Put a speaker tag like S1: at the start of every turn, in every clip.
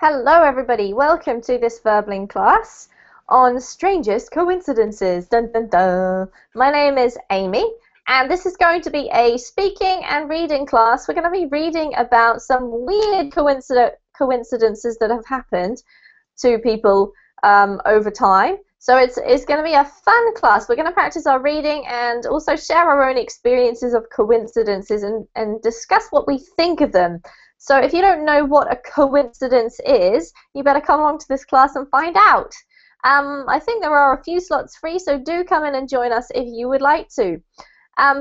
S1: Hello everybody, welcome to this Verbling class on Strangest Coincidences. Dun dun dun. My name is Amy and this is going to be a speaking and reading class. We're going to be reading about some weird coincidences that have happened to people over time. So it's going to be a fun class. We're going to practice our reading and also share our own experiences of coincidences and discuss what we think of them. So if you don't know what a coincidence is, you better come along to this class and find out. I think there are a few slots free, so do come in and join us if you would like to.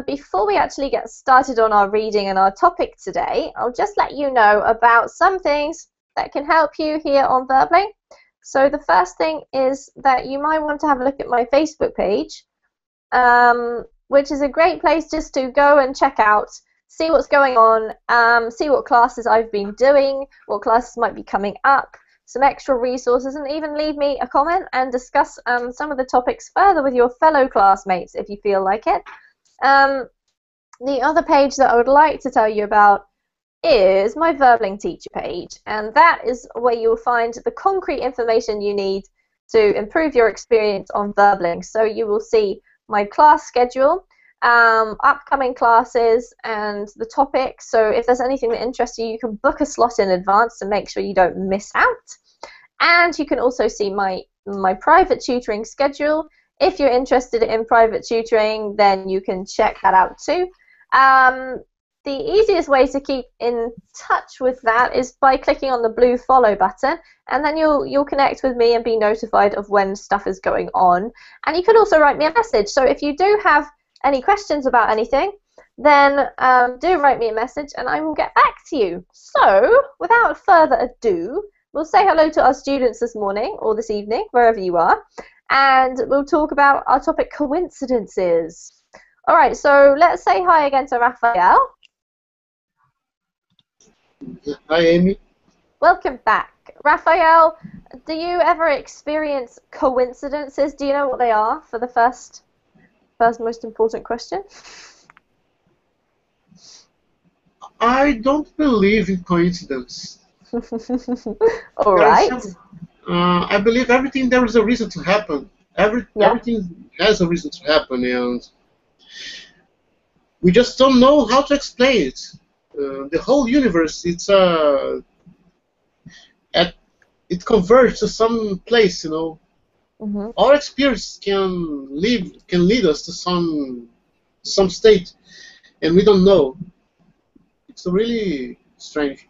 S1: Before we actually get started on our reading and our topic today, I'll just let you know about some things that can help you here on Verbling. So the first thing is that you might want to have a look at my Facebook page, which is a great place just to go and check out, see what's going on, see what classes I've been doing, what classes might be coming up, some extra resources, and even leave me a comment and discuss some of the topics further with your fellow classmates if you feel like it. The other page that I would like to tell you about is my Verbling teacher page, and that is where you'll find the concrete information you need to improve your experience on Verbling. So you will see my class schedule, upcoming classes, and the topics. So if there's anything that interests you, you can book a slot in advance to make sure you don't miss out. And you can also see my private tutoring schedule. If you're interested in private tutoring, then you can check that out too. The easiest way to keep in touch with that is by clicking on the blue follow button, and then you'll connect with me and be notified of when stuff is going on. And you can also write me a message. So if you do have any questions about anything, then do write me a message and I will get back to you. So without further ado, we'll say hello to our students this morning or this evening, wherever you are, and we'll talk about our topic, coincidences. All right, so let's say hi again to Raphael.
S2: Hi, Amy.
S1: Welcome back. Raphael, do you ever experience coincidences? Do you know what they are for the first most important question?
S2: I don't believe in coincidence.
S1: All right.
S2: I believe everything there is a reason to happen. Everything has a reason to happen, and we just don't know how to explain it. The whole universe, it converges to some place, you know.
S1: Mm-hmm.
S2: Our experience can lead us to some state, and we don't know. It's really strange.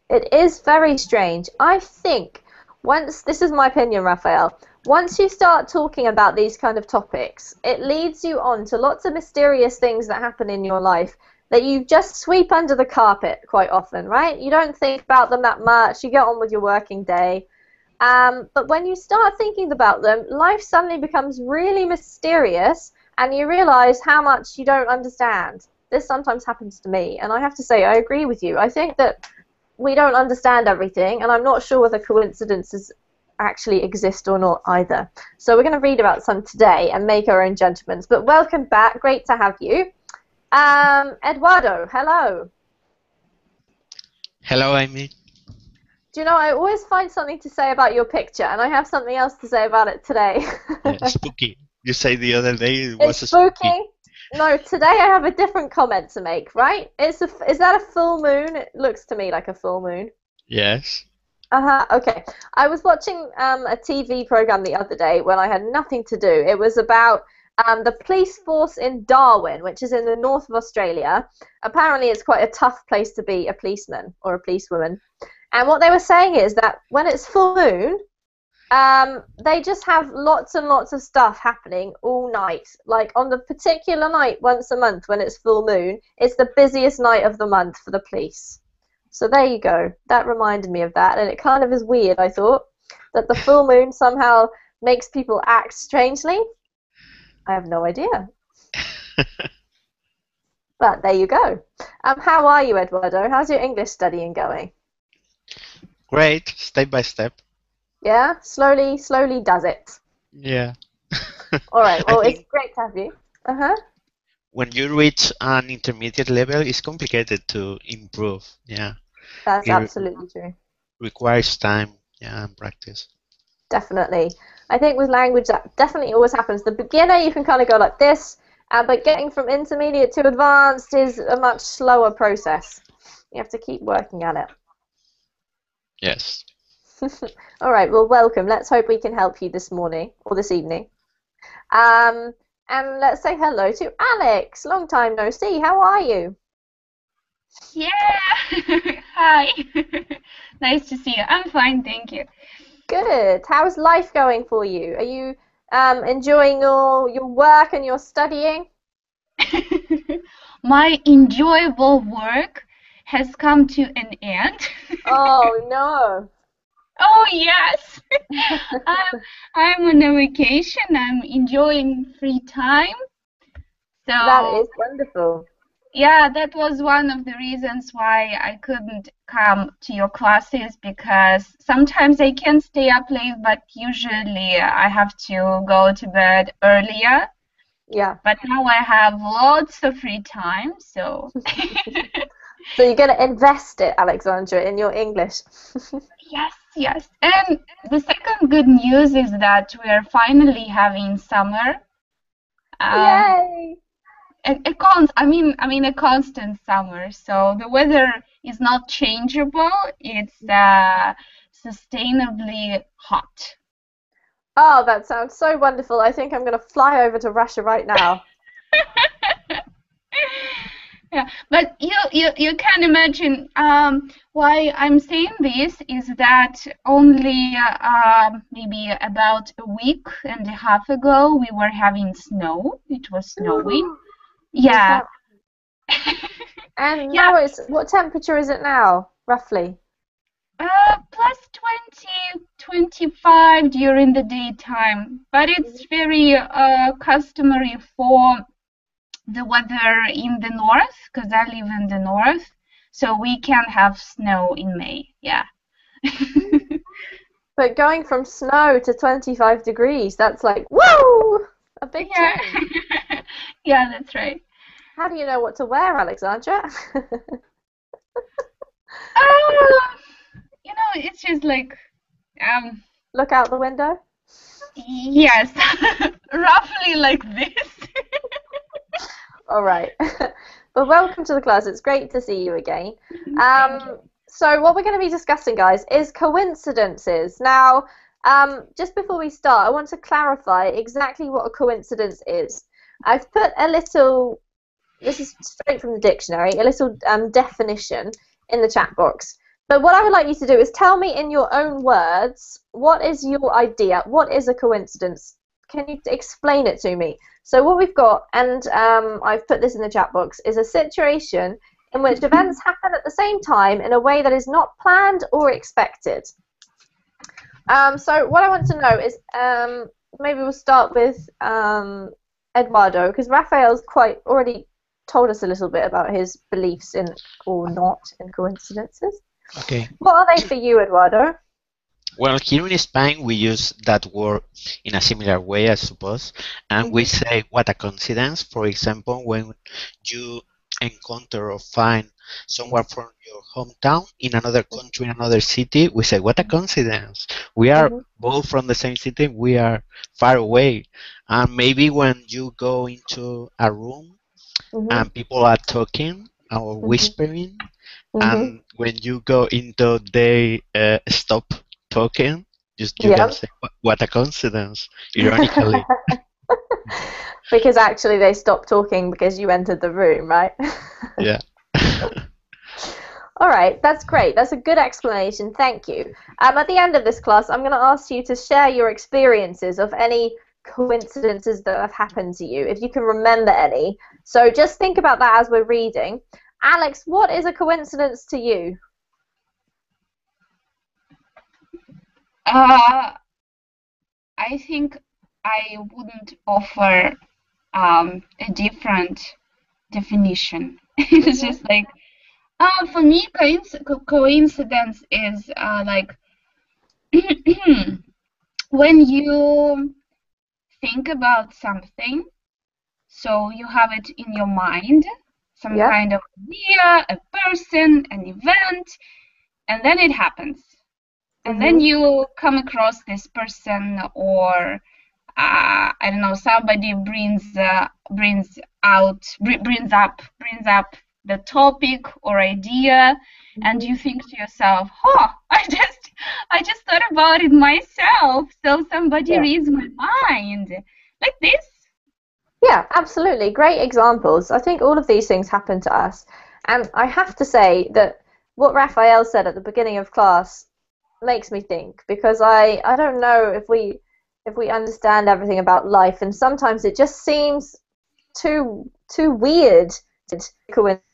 S1: It is very strange. I think this is my opinion, Raphael, once you start talking about these kind of topics, it leads you on to lots of mysterious things that happen in your life that you just sweep under the carpet quite often, right? You don't think about them that much. You get on with your working day. But when you start thinking about them, life suddenly becomes really mysterious and you realize how much you don't understand. This sometimes happens to me, and I have to say I agree with you. I think that we don't understand everything, and I'm not sure whether coincidences actually exist or not either. So we're going to read about some today and make our own judgments. But welcome back. Great to have you. Eduardo, hello.
S3: Hello, Amy.
S1: Do you know, I always find something to say about your picture, and I have something else to say about it today.
S3: Yeah, spooky. You said the other day it was
S1: spooky. No, today I have a different comment to make, right? Is that a full moon? It looks to me like a full moon.
S3: Yes.
S1: Okay. I was watching a TV program the other day when I had nothing to do. It was about the police force in Darwin, which is in the north of Australia. Apparently it's quite a tough place to be a policeman or a policewoman. And what they were saying is that when it's full moon, they just have lots and lots of stuff happening all night. Like on the particular night once a month when it's full moon, it's the busiest night of the month for the police. So there you go. That reminded me of that, and it kind of is weird, I thought, that the full moon somehow makes people act strangely. I have no idea. But there you go. How are you, Eduardo? How's your English studying going?
S3: Great, step by step.
S1: Yeah, slowly does it.
S3: Yeah.
S1: All right, well, it's great to have you.
S3: When you reach an intermediate level, it's complicated to improve. Yeah.
S1: That's absolutely true.
S3: requires time, yeah, and practice.
S1: Definitely. I think with language that definitely always happens. The beginner you can kind of go like this, but getting from intermediate to advanced is a much slower process. You have to keep working at it.
S3: Yes.
S1: All right, well, welcome. Let's hope we can help you this morning or this evening. Um, and let's say hello to Alex. Long time no see. How are you?
S4: Yeah. Hi. Nice to see you. I'm fine, thank you.
S1: Good. How's life going for you? Are you enjoying your work and your studying?
S4: My enjoyable work has come to an end.
S1: Oh no.
S4: Oh yes. I'm on a vacation. I'm enjoying free time.
S1: That
S4: So
S1: is wonderful.
S4: yeah, that was one of the reasons why I couldn't come to your classes, because sometimes I can stay up late, but usually I have to go to bed earlier.
S1: Yeah.
S4: But now I have lots of free time, so
S1: So you're going to invest it, Alexandra, in your English.
S4: yes, yes. And the second good news is that we are finally having summer.
S1: Yay!
S4: A constant summer. So the weather is not changeable. It's sustainably hot.
S1: Oh, that sounds so wonderful. I think I'm going to fly over to Russia right now.
S4: Yeah, but you can imagine why I'm saying this is that only maybe about a week and a half ago we were having snow. It was snowing. Yeah.
S1: And
S4: Yeah.
S1: now what temperature is it now, roughly?
S4: Plus 20, 25 during the daytime, but it's very customary for the weather in the north, because I live in the north, so we can have snow in May. Yeah.
S1: But going from snow to 25 degrees, that's like, whoa! A big change.
S4: Yeah, that's right.
S1: How do you know what to wear, Alexandra?
S4: It's just like,
S1: Look out the window?
S4: yes, roughly like this.
S1: All right. Well, welcome to the class. It's great to see you again.
S4: Thank you.
S1: So what we're going to be discussing, guys, is coincidences. Now, just before we start, I want to clarify exactly what a coincidence is. I've put a little, this is straight from the dictionary, a little definition in the chat box. But what I would like you to do is tell me in your own words, what is your idea? What is a coincidence? Can you explain it to me? So what we've got, and I've put this in the chat box, is a situation in which events happen at the same time in a way that is not planned or expected. So what I want to know is, maybe we'll start with Eduardo, because Raphael's quite already told us a little bit about his beliefs in, or not, in coincidences.
S3: Okay.
S1: What are they for you, Eduardo?
S3: Well, here in Spain, we use that word in a similar way, I suppose, and we say what a coincidence. For example, when you encounter or find someone from your hometown in another country, in another city, we say what a coincidence. We are both from the same city, we are far away. And maybe when you go into a room and people are talking or whispering, and when you go into, they stop talking, you can say, what a coincidence, ironically.
S1: Because actually they stopped talking because you entered the room, right?
S3: Yeah.
S1: All right, that's great. That's a good explanation. Thank you. At the end of this class, I'm going to ask you to share your experiences of any coincidences that have happened to you, if you can remember any. So just think about that as we're reading. Alex, what is a coincidence to you?
S4: I think I wouldn't offer a different definition. It's just like, for me, coincidence is like when you think about something, so you have it in your mind, some kind of idea, a person, an event, and then it happens. and then you come across this person, or I don't know, somebody brings up the topic or idea, and you think to yourself, "Oh, I just thought about it myself." So somebody reads my mind, like this.
S1: Yeah, absolutely. Great examples. I think all of these things happen to us. And I have to say that what Raphael said at the beginning of class makes me think, because I don't know if we understand everything about life, and sometimes it just seems too weird. Coincidence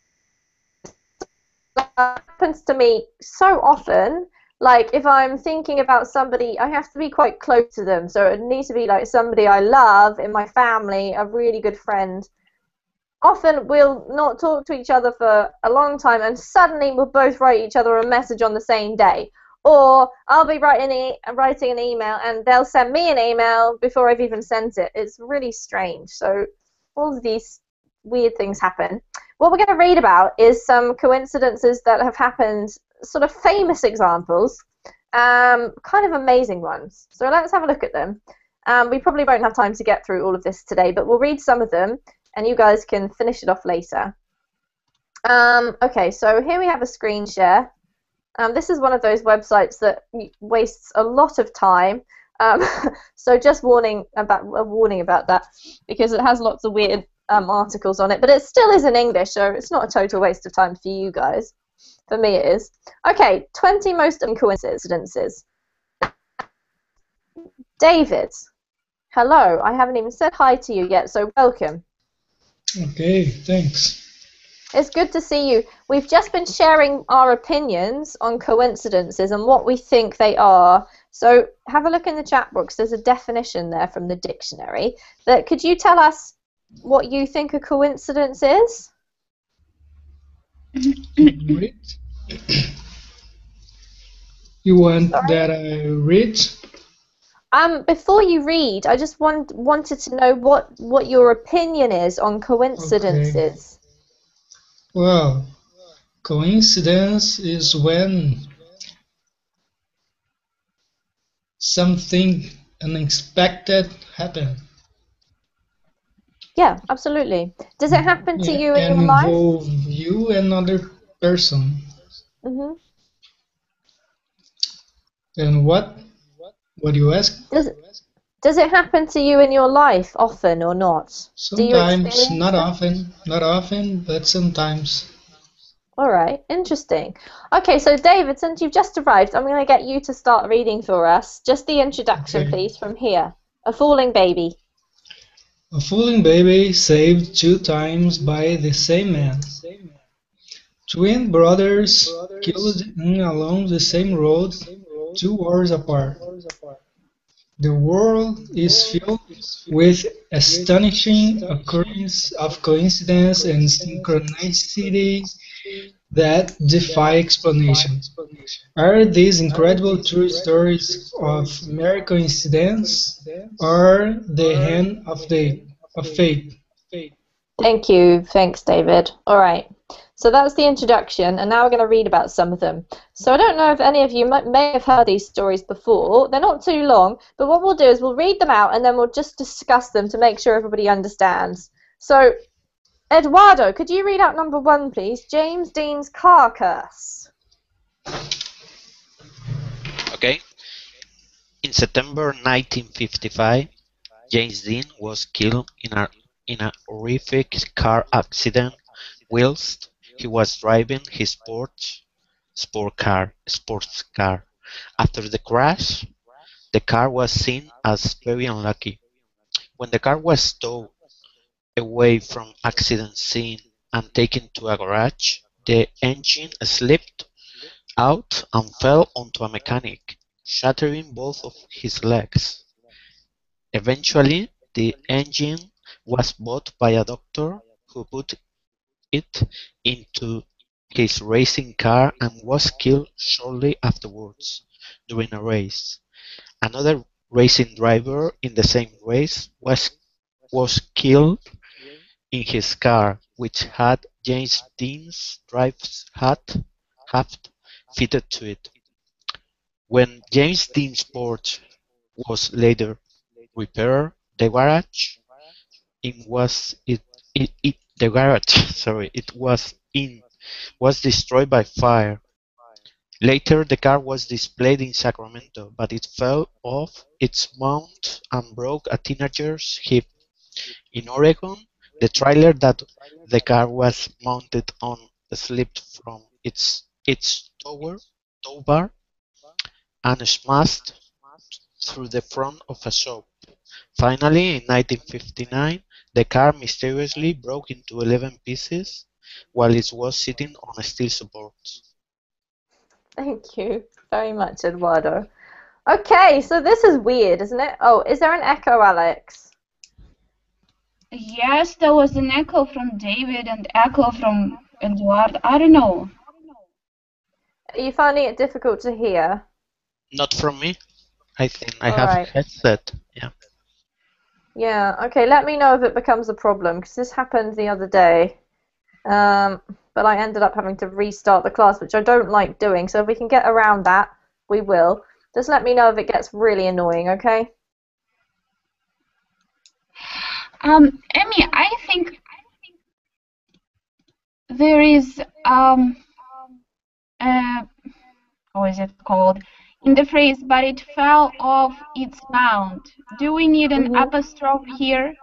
S1: happens to me so often. Like if I'm thinking about somebody, I have to be quite close to them. So it needs to be like somebody I love in my family, a really good friend. Often we'll not talk to each other for a long time, and suddenly we'll both write each other a message on the same day. Or I'll be writing an email, and they'll send me an email before I've even sent it. It's really strange. So all of these weird things happen. What we're going to read about is some coincidences that have happened, sort of famous examples, kind of amazing ones. So let's have a look at them. We probably won't have time to get through all of this today, but we'll read some of them, and you guys can finish it off later. Okay, so here we have a screen share. This is one of those websites that wastes a lot of time. So just a warning about that, because it has lots of weird articles on it, but it still is in English, so it's not a total waste of time for you guys. For me it is. Okay, 20 most coincidences. David, hello. I haven't even said hi to you yet, so welcome.
S5: Okay, thanks.
S1: It's good to see you. We've just been sharing our opinions on coincidences and what we think they are. So have a look in the chat box. There's a definition there from the dictionary. But could you tell us what you think a coincidence is?
S5: Read? You want that I read?
S1: Before you read, I just wanted to know what your opinion is on coincidences.
S5: Okay. Well, coincidence is when something unexpected happens.
S1: Yeah, absolutely. Does it happen to you in your life?
S5: And involve you and another person.
S1: Mm-hmm.
S5: And what? What do you ask?
S1: Does it happen to you in your life often or not?
S5: Sometimes, not often, but sometimes.
S1: All right, interesting. Okay, so David, since you've just arrived, I'm going to get you to start reading for us. Just the introduction,
S5: Okay.
S1: please, from here. A falling baby.
S5: A falling baby saved 2 times by the same man. Twin brothers killed along the same road 2 hours apart. The world is filled with astonishing occurrences of coincidence and synchronicity that defy explanation. Are these incredible true stories of mere coincidence or the hand of fate?
S1: Thank you. Thanks, David. All right. So that's the introduction, and now we're going to read about some of them. So I don't know if any of you may have heard these stories before. They're not too long, but what we'll do is we'll read them out, and then we'll just discuss them to make sure everybody understands. So, Eduardo, could you read out number 1, please? James Dean's car curse.
S3: Okay. In September 1955, James Dean was killed in a horrific car accident whilst he was driving his sports car. After the crash, the car was seen as very unlucky. When the car was towed away from accident scene and taken to a garage, the engine slipped out and fell onto a mechanic, shattering both of his legs. Eventually, the engine was bought by a doctor who put it into his racing car and was killed shortly afterwards during a race. Another racing driver in the same race was killed in his car, which had James Dean's driver's hat fitted to it. When James Dean's Porch was later repaired, the garage in was it the garage sorry it was in was destroyed by fire. Later the car was displayed in Sacramento, but it fell off its mount and broke a teenager's hip. In Oregon, the trailer that the car was mounted on slipped from its tow bar and smashed through the front of a shop. Finally, in 1959, the car mysteriously broke into 11 pieces while it was sitting on steel supports.
S1: Thank you very much, Eduardo. Okay, so this is weird, isn't it? Oh, is there an echo, Alex?
S4: Yes, there was an echo from David and echo from Eduardo. I don't know.
S1: Are you finding it difficult to hear?
S3: Not from me. I think I
S1: All
S3: have
S1: right.
S3: a headset. Yeah.
S1: Yeah, okay, let me know if it becomes a problem, because this happened the other day. But I ended up having to restart the class, which I don't like doing, so if we can get around that, we will. Just let me know if it gets really annoying, okay?
S4: Emmy, I think there is how is it called? In the phrase, but it fell off its mount. Do we need an apostrophe here?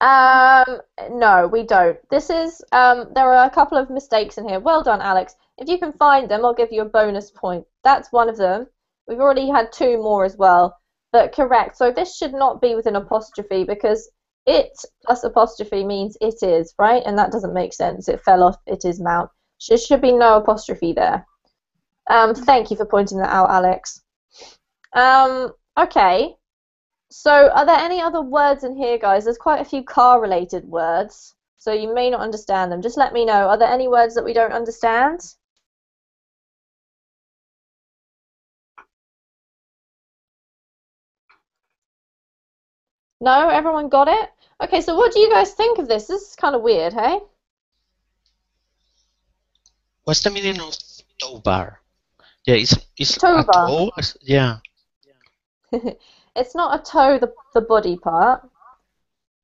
S1: No, we don't. This is, there are a couple of mistakes in here. Well done, Alex. If you can find them, I'll give you a bonus point. That's one of them. We've already had two more as well. But correct. So this should not be with an apostrophe because it plus apostrophe means it is, right? And that doesn't make sense. It fell off it is mount. Should be no apostrophe there. Thank you for pointing that out, Alex. Okay. So are there any other words in here, guys? There's quite a few car-related words, so you may not understand them. Just let me know. Are there any words that we don't understand? No? Everyone got it? Okay, so what do you guys think of this? This is kind of weird, hey?
S3: What's the meaning of tow bar? Yeah, it's
S1: Tow
S3: a
S1: bar.
S3: tow. Yeah.
S1: It's not a toe, the body part.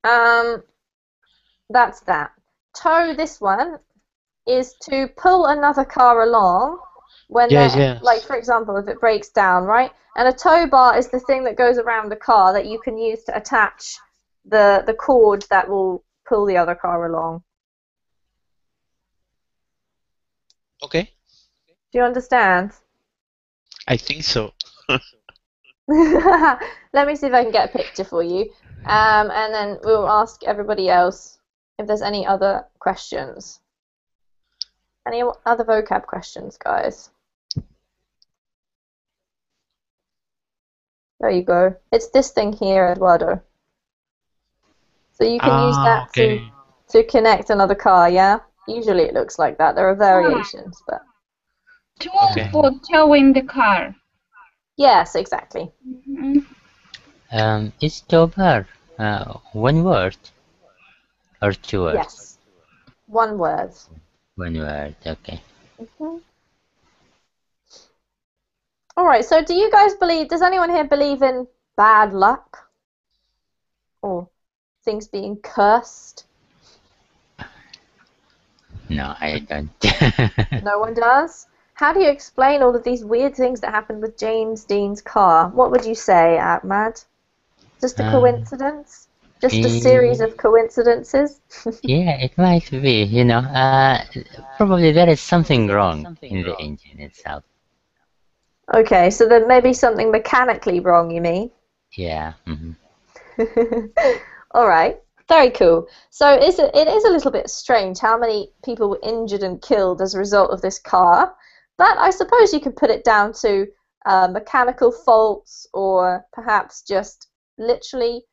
S1: That's that. Tow, this one, is to pull another car along when
S3: Yes,
S1: they're,
S3: yes.
S1: like, for example, if it breaks down, right? And a tow bar is the thing that goes around the car that you can use to attach the cord that will pull the other car along.
S3: Okay.
S1: Do you understand?
S3: I think so.
S1: Let me see if I can get a picture for you. And then we'll ask everybody else if there's any other questions. Any other vocab questions, guys? There you go. It's this thing here, Eduardo. So you can use that
S3: Okay.
S1: to connect another car, yeah? Usually it looks like that. There are variations, but
S4: Tool
S3: Okay.
S4: for towing the car.
S1: yes, exactly.
S6: Is tow bar one word or two words?
S1: Yes. One word.
S6: One word, okay.
S1: All right, so do you guys believe, does anyone here believe in bad luck? Or things being cursed?
S6: No, I don't.
S1: No one does? How do you explain all of these weird things that happened with James Dean's car? What would you say, Ahmad? Just a coincidence? Just a series of coincidences?
S6: Yeah, it might be, you know. Probably there is something wrong in the engine itself.
S1: Okay, so there may be something mechanically wrong, you mean?
S6: Yeah.
S1: All right, very cool. So it is a little bit strange how many people were injured and killed as a result of this car, but I suppose you could put it down to mechanical faults or perhaps just literally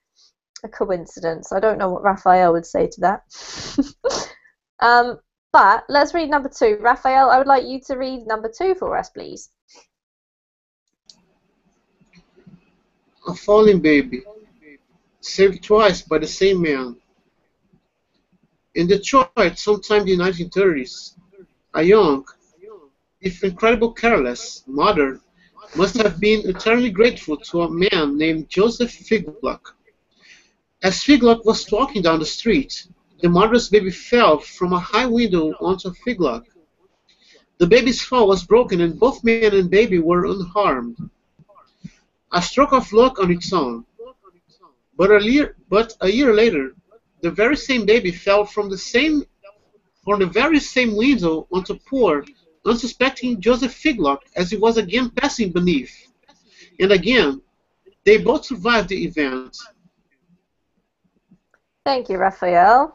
S1: a coincidence. I don't know what Raphael would say to that. But let's read number 2. Raphael, I would like you to read number 2 for us, please.
S2: A falling baby, saved twice by the same man. In Detroit, sometime in the 1930s, a young if incredibly careless, mother must have been eternally grateful to a man named Joseph Figlock. As Figlock was walking down the street, the mother's baby fell from a high window onto Figlock. The baby's fall was broken and both man and baby were unharmed. A stroke of luck on its own. But a year later, the very same baby fell from the very same window onto poor, unsuspecting Joseph Figlock as he was again passing beneath. And again, they both survived the event.
S1: Thank you, Raphael.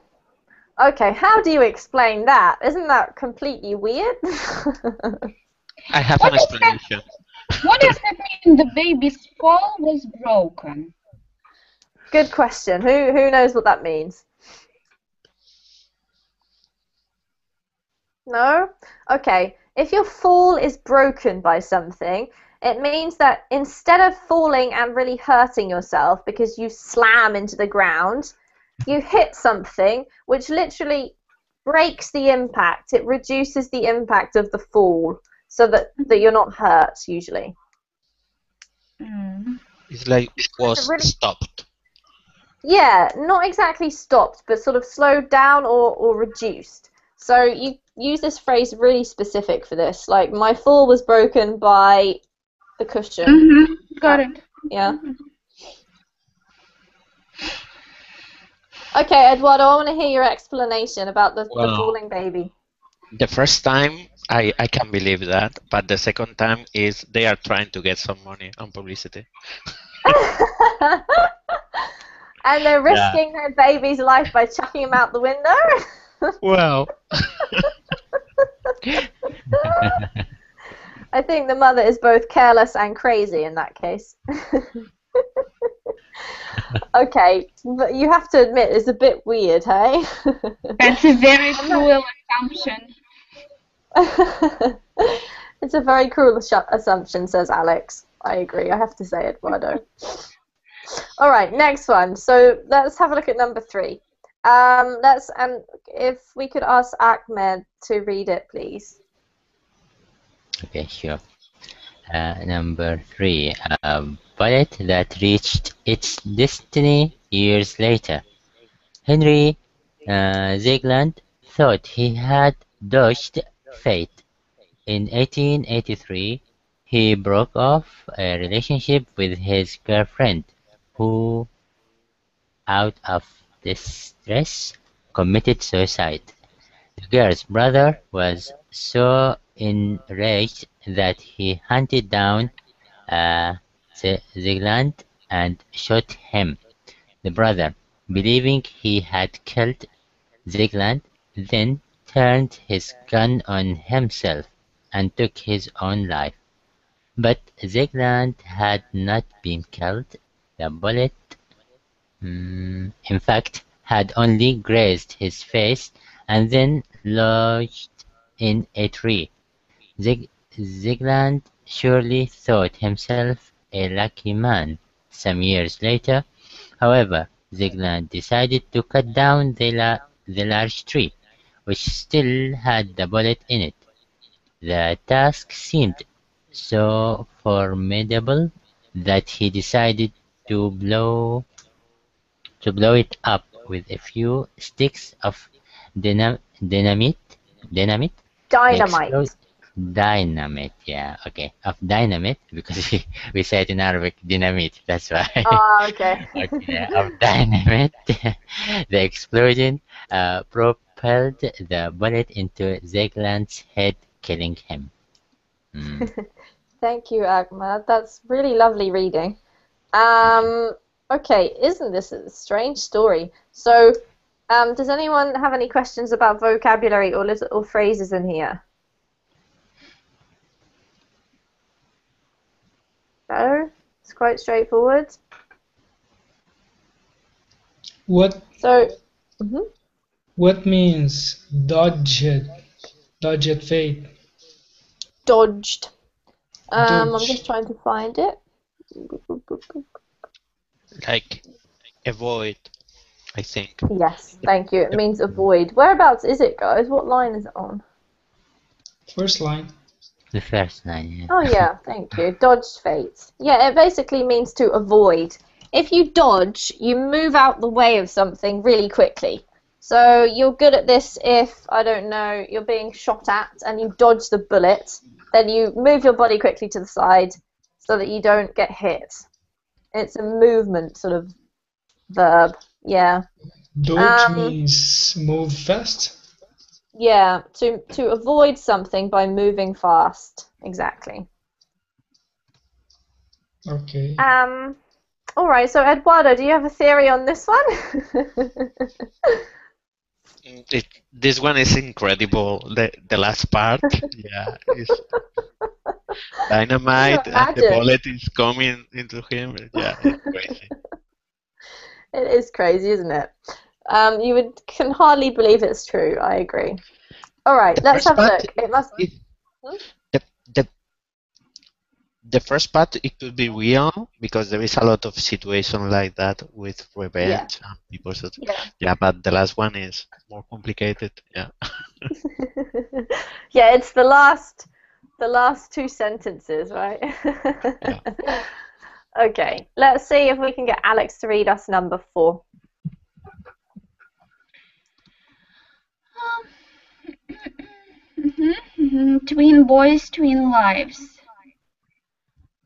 S1: Okay, how do you explain that? Isn't that completely weird?
S3: I have
S4: What
S3: an
S4: does that,
S3: explanation.
S4: what does that mean the baby's fall was broken?
S1: Good question. Who knows what that means? No? Okay. If your fall is broken by something, it means that instead of falling and really hurting yourself because you slam into the ground, you hit something which literally breaks the impact. It reduces the impact of the fall so that you're not hurt usually.
S4: Mm.
S3: It's like was
S1: Really,
S3: stopped.
S1: yeah, not exactly stopped, but sort of slowed down or reduced. So you use this phrase really specific for this, like my fall was broken by the cushion.
S4: Mm-hmm. Got it.
S1: Yeah. Okay, Eduardo, I want to hear your explanation about the
S3: Well,
S1: falling baby.
S3: the first time I can believe that, but the second time is they are trying to get some money on publicity.
S1: And they're
S3: Yeah.
S1: risking their baby's life by chucking him out the window?
S3: Well,
S1: I think the mother is both careless and crazy in that case. Okay, but you have to admit it's a bit weird, hey?
S4: That's a very cruel assumption.
S1: It's a very cruel assumption, says Alex. I agree, I have to say, Eduardo. Alright, next one. So let's have a look at number 3. And if we could ask Ahmed to read it, please.
S6: Okay, sure. Number 3. A bullet that reached its destiny years later. Henry Ziegland thought he had dodged fate. In 1883, he broke off a relationship with his girlfriend, who, out of distress, committed suicide. The girl's brother was so enraged that he hunted down Ziegland and shot him. The brother, believing he had killed Ziegland, then turned his gun on himself and took his own life. But Ziegland had not been killed. The bullet, in fact, had only grazed his face and then lodged in a tree. Ziegland surely thought himself a lucky man. Some years later, however, Ziegland decided to cut down the large tree, which still had the bullet in it. The task seemed so formidable that he decided to it up with a few sticks of dynamite. Dynamite? The
S1: Dynamite.
S6: Dynamite, yeah, okay. Of dynamite, because we say it in Arabic, dynamite, that's why.
S1: Oh, okay.
S6: Okay, of dynamite. The explosion propelled the bullet into Zegland's head, killing him.
S1: Thank you, Ahmed. That's really lovely reading. Okay, isn't this a strange story? So, does anyone have any questions about vocabulary or phrases in here? No? It's quite straightforward.
S5: What
S1: So,
S5: what means dodged? Dodged fate.
S1: dodged. I'm
S5: Dodge.
S1: just trying to find it.
S3: like avoid, I think.
S1: Yes, thank you. It means avoid. Whereabouts is it, guys? What line is it on?
S5: First line.
S6: The first line, yeah.
S1: Oh yeah, thank you. Dodged fate. Yeah, it basically means to avoid. If you dodge, you move out the way of something really quickly. So you're good at this if, I don't know, you're being shot at and you dodge the bullet, then you move your body quickly to the side so that you don't get hit. It's a movement sort of verb. Yeah.
S5: Dodge means move fast.
S1: Yeah, to avoid something by moving fast. Exactly.
S5: Okay.
S1: All right, so Eduardo, do you have a theory on this one?
S3: This one is incredible. The last part, yeah, is dynamite, and the
S1: Imagine.
S3: bullet is coming into him. Yeah, it's crazy.
S1: It is crazy, isn't it? Can hardly believe it's true. I agree. All right,
S3: The
S1: let's
S3: first
S1: have a
S3: part,
S1: look. It must.
S3: the, the the first part, it could be real because there is a lot of situation like that with revenge and people. So, yeah, but the last one is more complicated. Yeah.
S1: Yeah, it's the last two sentences, right?
S3: Yeah.
S1: Okay, let's see if we can get Alex to read us number 4.
S4: Twin boys, twin lives.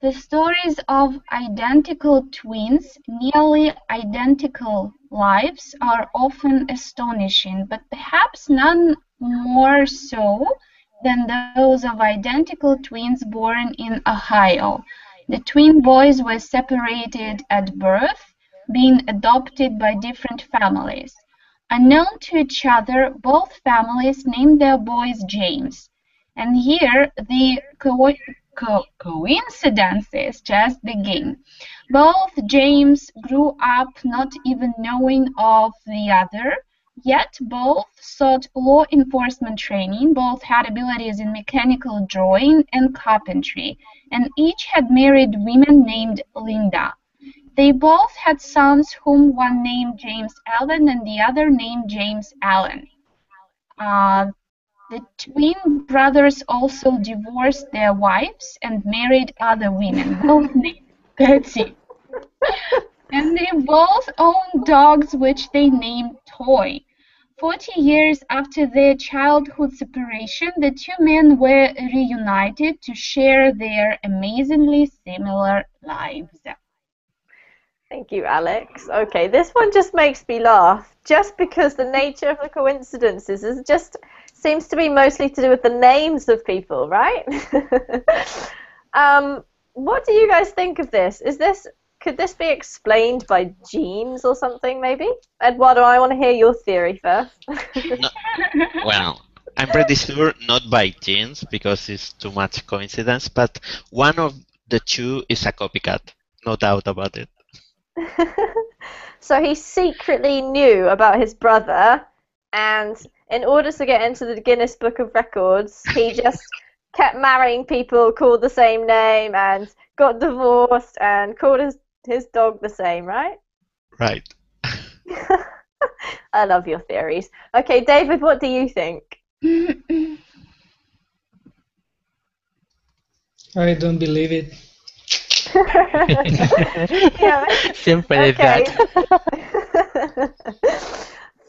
S4: The stories of identical twins, nearly identical lives, are often astonishing, but perhaps none more so than those of identical twins born in Ohio. The twin boys were separated at birth, being adopted by different families. Unknown to each other, both families named their boys James. And here the coincidences just begin. Both James grew up not even knowing of the other, yet both sought law enforcement training, both had abilities in mechanical drawing and carpentry, and each had married women named Linda. They both had sons whom one named James Allen and the other named James Allen. The twin brothers also divorced their wives and married other women, both named Betsy. And they both owned dogs which they named Toy. 40 years after their childhood separation, the two men were reunited to share their amazingly similar lives.
S1: Thank you, Alex. Okay, this one just makes me laugh, just because the nature of the coincidences is just seems to be mostly to do with the names of people, right? What do you guys think of this? Could this be explained by genes or something, maybe? Eduardo, I want to hear your theory first.
S3: No, well, I'm pretty sure not by genes because it's too much coincidence, but one of the two is a copycat, no doubt about it.
S1: So he secretly knew about his brother, and in order to get into the Guinness Book of Records, he just kept marrying people called the same name and got divorced and called his dog the same, right?
S3: Right.
S1: I love your theories. Okay, David, what do you think?
S5: I don't believe it.
S1: Yeah.
S6: Simple as that.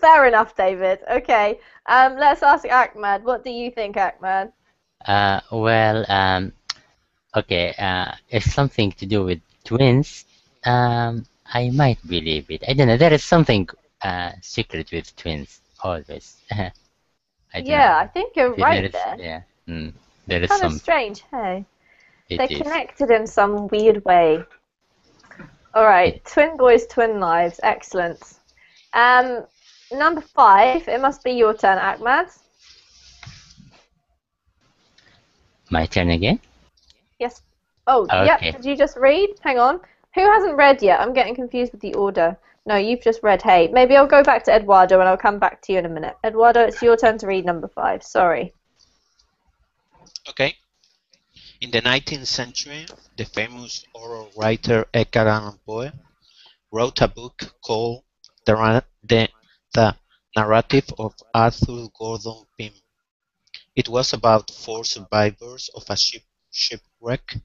S1: Fair enough, David. Okay, let's ask Ahmad. What do you think, Ahmad?
S6: Okay, if something to do with twins, I might believe it. I don't know. There is something secret with twins always. I don't know.
S1: I think you're right there.
S6: Yeah, there is
S1: Kind of
S6: some.
S1: strange, hey?
S6: It
S1: They're
S6: is.
S1: connected in some weird way. All right, twin boys, twin lives. Excellent. Number 5. It must be your turn, Ahmad.
S6: My turn again?
S1: Yes. Oh,
S6: Okay.
S1: yep. Did you just read? Hang on. Who hasn't read yet? I'm getting confused with the order. No, you've just read Hey. Maybe I'll go back to Eduardo and I'll come back to you in a minute. Eduardo, it's your turn to read number 5. Sorry.
S3: Okay. In the 19th century, the famous oral writer Edgar Allan Poe wrote a book called the Narrative of Arthur Gordon Pym. It was about four survivors of a shipwreck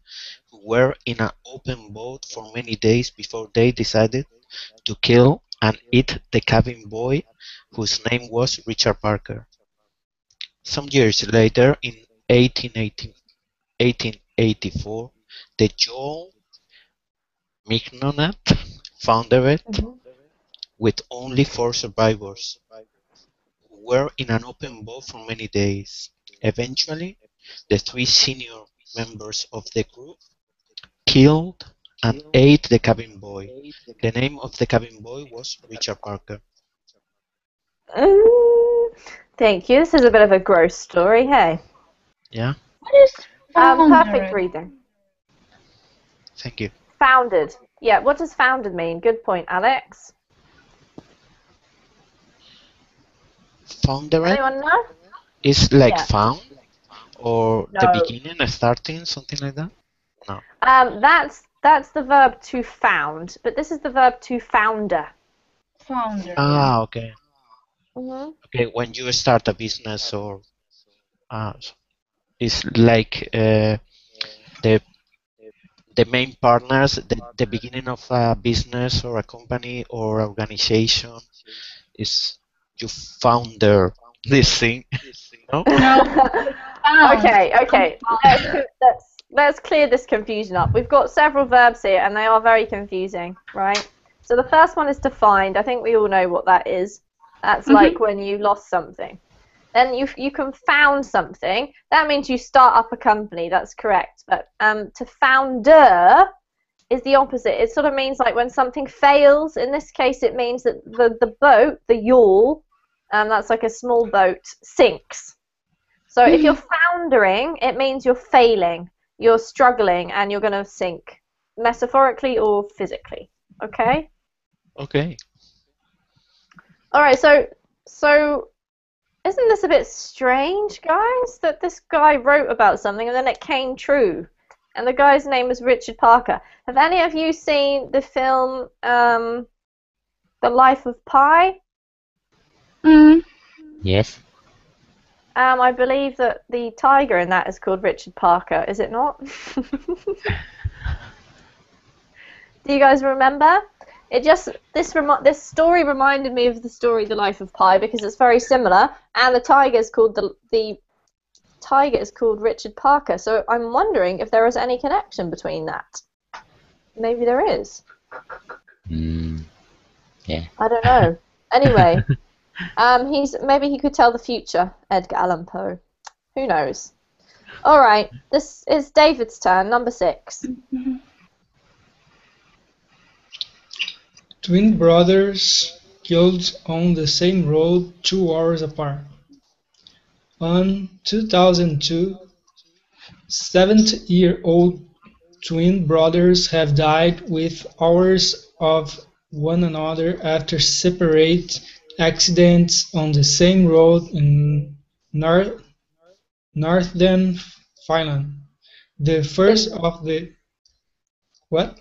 S3: who were in an open boat for many days before they decided to kill and eat the cabin boy, whose name was Richard Parker. Some years later, in 1884, the Joel Mignonet foundered it with only four survivors, who were in an open boat for many days. Eventually, the three senior members of the crew killed and ate the cabin boy. The name of the cabin boy was Richard Parker.
S1: Thank you. This is a bit of a gross story, hey?
S3: Yeah,
S4: What is
S1: Perfect
S4: foundered?
S1: reading.
S3: thank you.
S1: Founded. Yeah, what does founded mean? Good point, Alex.
S3: Foundered
S1: Anyone know?
S3: is like
S1: Yeah.
S3: found or the
S1: No.
S3: beginning, starting, something like that? No.
S1: That's the verb to found, but this is the verb to founder.
S4: Founder.
S3: Ah, okay.
S1: Mm-hmm.
S3: Okay, when you start a business or it's like the main partners, the beginning of a business or a company or organization is you founder this thing. No?
S4: No. Found.
S1: Okay. Let's clear this confusion up. We've got several verbs here, and they are very confusing, right? So the first one is to find. I think we all know what that is. That's like when you lost something. Then you can found something. That means you start up a company. That's correct. But to founder is the opposite. It sort of means like when something fails. In this case, it means that the boat, the yawl, that's like a small boat, sinks. So if you're foundering, it means you're failing, you're struggling, and you're going to sink, metaphorically or physically. Okay?
S3: Okay.
S1: All right, so isn't this a bit strange, guys, that this guy wrote about something and then it came true? And the guy's name was Richard Parker. Have any of you seen the film The Life of Pi?
S6: Yes.
S1: I believe that the tiger in that is called Richard Parker, is it not? Do you guys remember? This story reminded me of the story The Life of Pi because it's very similar, and the tiger is called Richard Parker. So I'm wondering if there is any connection between that. Maybe there is.
S6: Yeah.
S1: I don't know. Anyway, maybe he could tell the future, Edgar Allan Poe. Who knows? All right, this is David's turn, number 6.
S5: Twin brothers killed on the same road 2 hours apart. On 2002, 70-year-old twin brothers have died with hours of one another after separate accidents on the same road in northern Finland. The first of the what?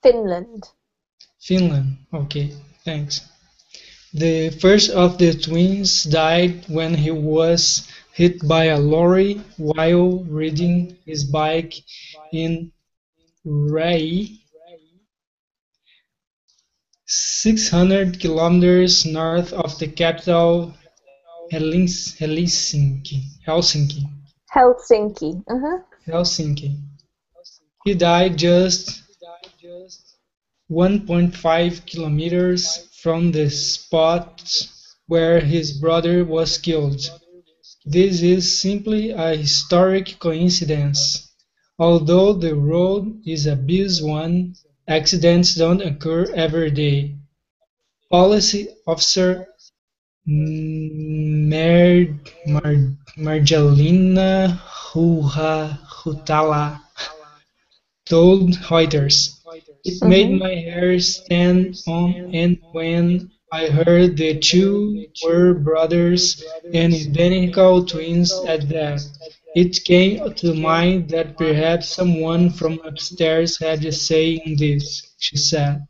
S1: Finland.
S5: Finland. Okay, thanks. The first of the twins died when he was hit by a lorry while riding his bike in Rai, 600 kilometers north of the capital Helsinki. Helsinki. He died just 1.5 kilometers from the spot where his brother was killed. This is simply a historic coincidence. Although the road is a busy one, accidents don't occur every day. Police officer Marjalina Hutala told Reuters, "It made my hair stand on end when I heard the two were brothers and identical twins at that. It came to mind that perhaps someone from upstairs had a say in this," she said.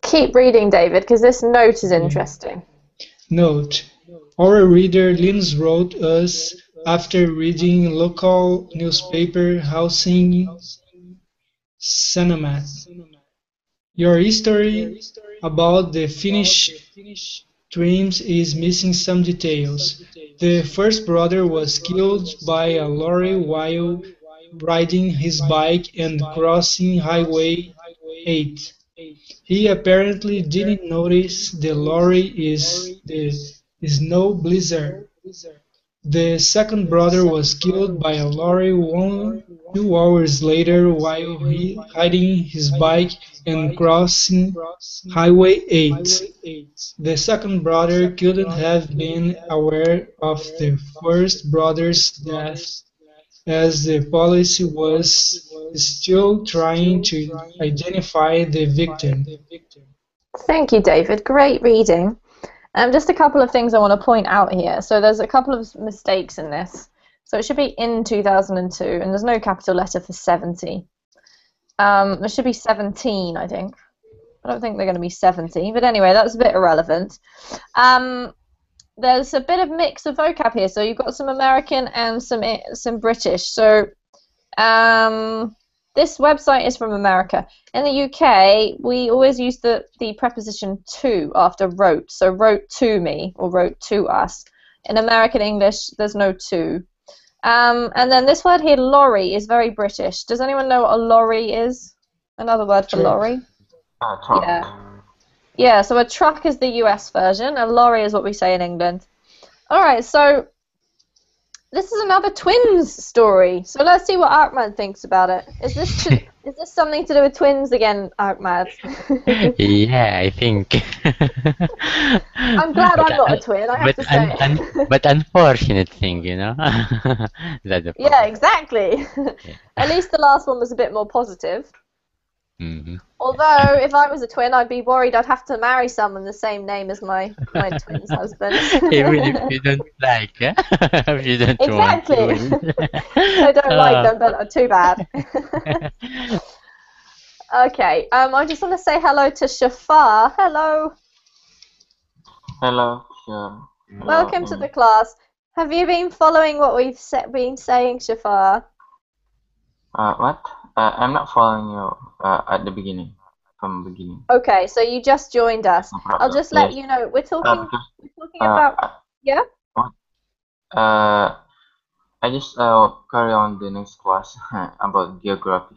S1: Keep reading, David, because this note is interesting.
S5: Note: Our reader Linz wrote us after reading local newspaper Housing Sanomat. Your history about the Finnish twins is missing some details. The first brother was killed by a lorry while riding his bike and crossing Highway 8. He apparently didn't notice the lorry is the snow blizzard. The second brother was killed by a lorry 2 hours later while he riding his bike and crossing Highway 8. The second brother couldn't have been aware of the first brother's death as the police was still trying to identify the victim.
S1: Thank you, David. Great reading. Just a couple of things I want to point out here. So there's a couple of mistakes in this. So it should be in 2002, and there's no capital letter for 70. There should be 17, I think. I don't think they're going to be 70, but anyway, that's a bit irrelevant. There's a bit of mix of vocab here. So you've got some American and some British. So this website is from America. In the UK, we always use the preposition to after wrote. So wrote to me or wrote to us. In American English, there's no to. And then this word here, lorry, is very British. Does anyone know what a lorry is? Another word for lorry?
S7: Truck.
S1: Yeah, so a truck is the US version. A lorry is what we say in England. All right, so this is another twins story. So let's see what Ahmad thinks about it. Is this something to do with twins again, Ahmad?
S6: Yeah, I think.
S1: I'm glad I'm not a twin, I have to say.
S6: But unfortunate thing, you know. That's the
S1: Yeah, exactly. At least the last one was a bit more positive.
S6: Mm-hmm.
S1: Although, if I was a twin, I'd be worried I'd have to marry someone the same name as my twin's husband.
S6: Even if you don't like, if you don't
S1: exactly.
S6: want to.
S1: I don't like them, but too bad. Okay, I just want to say hello to Shafar. Hello.
S7: Hello, sure.
S1: Welcome to the class. Have you been following what we've been saying, Shafar?
S7: What? I'm not following you at the beginning, from the beginning.
S1: Okay, so you just joined us. I'll just let you know we're talking about. Yeah.
S7: I just carry on the next class about geography.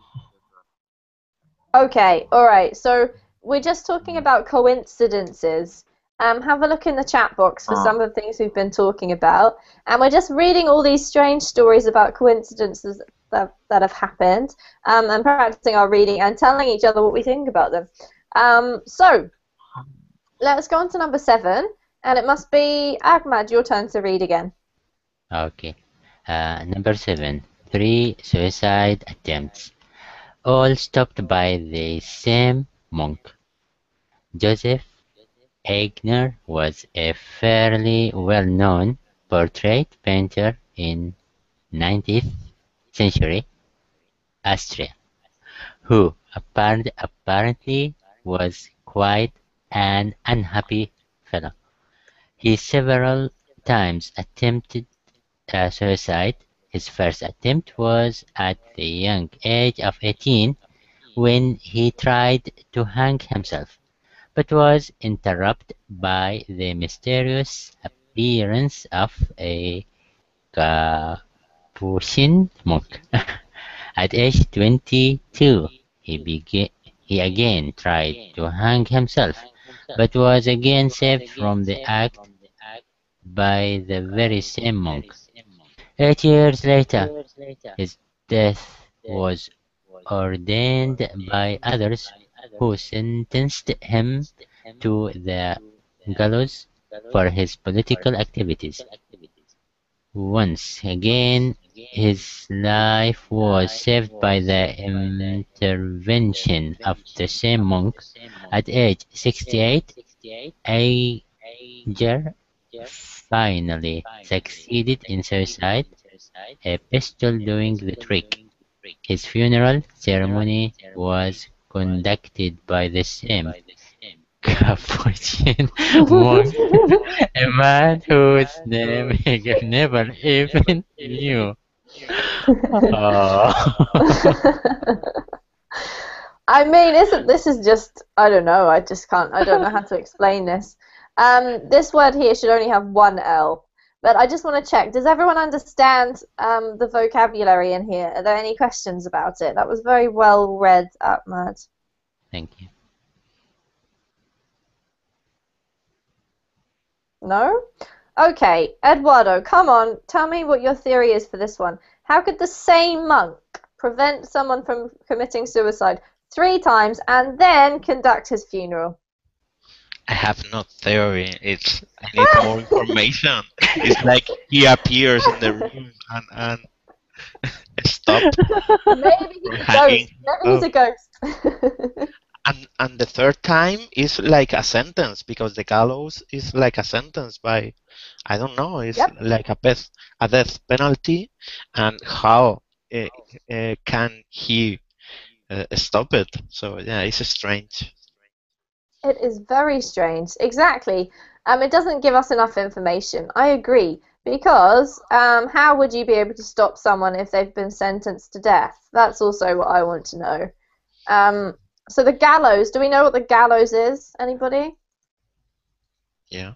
S1: Okay, all right. So we're just talking about coincidences. Have a look in the chat box for some of the things we've been talking about, and we're just reading all these strange stories about coincidences that have happened, and practicing our reading and telling each other what we think about them. So let's go on to number 7, and it must be Ahmad, your turn to read again.
S6: Okay. Number 7. 3 suicide attempts, all stopped by the same monk. Joseph Aigner was a fairly well-known portrait painter in 19th century Austria, who apparently was quite an unhappy fellow. He several times attempted suicide. His first attempt was at the young age of 18 when he tried to hang himself, but was interrupted by the mysterious appearance of a Capuchin monk. At age 22, he again tried to hang himself, but was again saved from the act by the very same monk. 8 years later, his death was ordained by others who sentenced him to the gallows for his political activities. Once again, his life was saved by the intervention of the same monk. At age 68, Ager finally succeeded in suicide, a pistol doing the trick. His funeral ceremony was conducted by the same a fortune monk, a man whose name he never even knew.
S1: I mean, isn't this is just, I don't know, I don't know how to explain this. This word here should only have one L, but I just want to check, does everyone understand the vocabulary in here? Are there any questions about it? That was very well read, Ahmad.
S6: Thank you.
S1: No? Okay, Eduardo, come on, tell me what your theory is for this one. How could the same monk prevent someone from committing suicide 3 times and then conduct his funeral?
S3: I have no theory. I need more information. It's like he appears in the room and stop
S1: Maybe
S3: from
S1: he's a
S3: hanging
S1: ghost. Maybe he's
S3: himself.
S1: a ghost.
S3: And the third time is like a sentence because the gallows is like a sentence by I don't know. It's
S1: Yep.
S3: like a death penalty, and how can he stop it? So yeah, it's strange.
S1: It is very strange. Exactly. It doesn't give us enough information. I agree. Because how would you be able to stop someone if they've been sentenced to death? That's also what I want to know. So the gallows, do we know what the gallows is? Anybody?
S3: Yeah.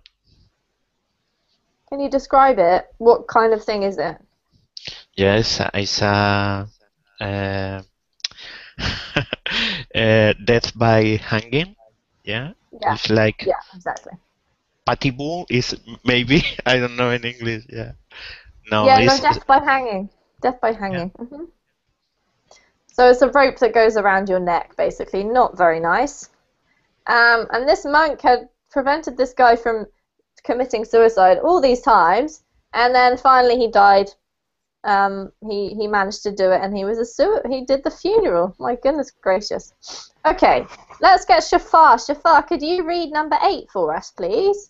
S1: Can you describe it? What kind of thing is it?
S3: Yeah, it's a uh, death by hanging. Yeah,
S1: Yeah.
S3: it's like
S1: Yeah, exactly.
S3: patibu is maybe I don't know in English. Yeah, no,
S1: Yeah, no,
S3: it's
S1: death by hanging. Death by
S3: yeah.
S1: hanging. So it's a rope that goes around your neck, basically. Not very nice. And this monk had prevented this guy from committing suicide all these times, and then finally he died. He managed to do it, and he did the funeral. My goodness gracious. Okay, let's get Shafar. Shafar, could you read number 8 for us, please?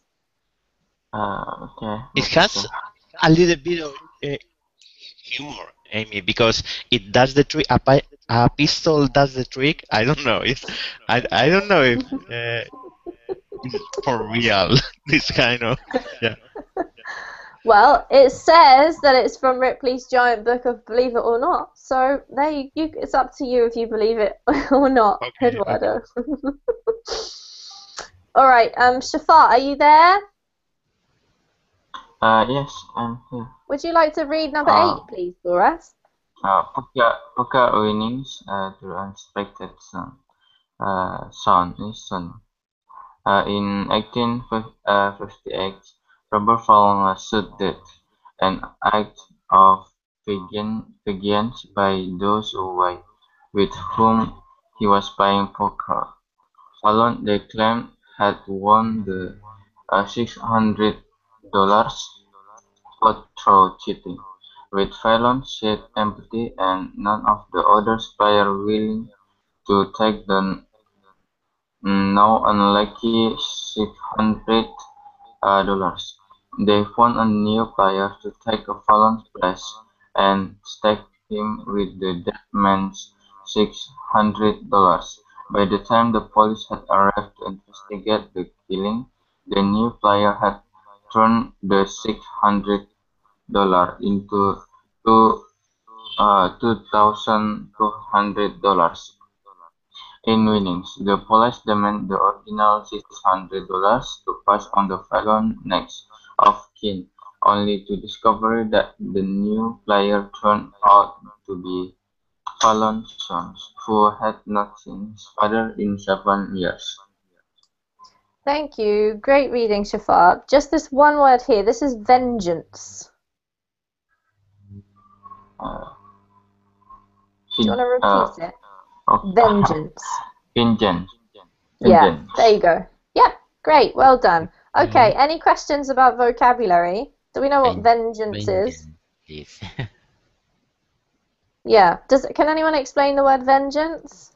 S7: Okay.
S3: It has a little bit of humor, Amy, because it does the trick. A pistol does the trick. I don't know. I don't know if it's for real. This kind of yeah.
S1: Well, it says that it's from Ripley's giant book of Believe It or Not. So it's up to you if you believe it or not,
S3: Okay.
S1: Eduardo. All right, Shafar, are you there?
S7: Yes, I'm here.
S1: Would you like to read number 8, please, for us?
S7: Poker winnings through unexpected sound is sunny. In 1858, Robert Fowler sued death, an act of vengeance by those with whom he was playing poker. Fallon, they claimed, had won the $600 pot through cheating, with Fallon's seat empty and none of the other players willing to take the now unlucky $600. They found a new player to take Fallon's place and stacked him with the dead man's $600. By the time the police had arrived to investigate the killing, the new player had turned the $600 into $2,200 in winnings. The police demanded the original $600 to pass on to Fallon next of kin, only to discover that the new player turned out to be Fallon's son, who had not seen his father in 7 years.
S1: Thank you. Great reading, Shafar. Just this one word here. This is vengeance. Do you want to repeat it? Vengeance.
S7: Vengeance.
S1: Yeah, there you go. Yep, great. Well done. Okay, any questions about vocabulary? Do we know what vengeance is?
S6: Yes.
S1: Yeah. Can anyone explain the word vengeance?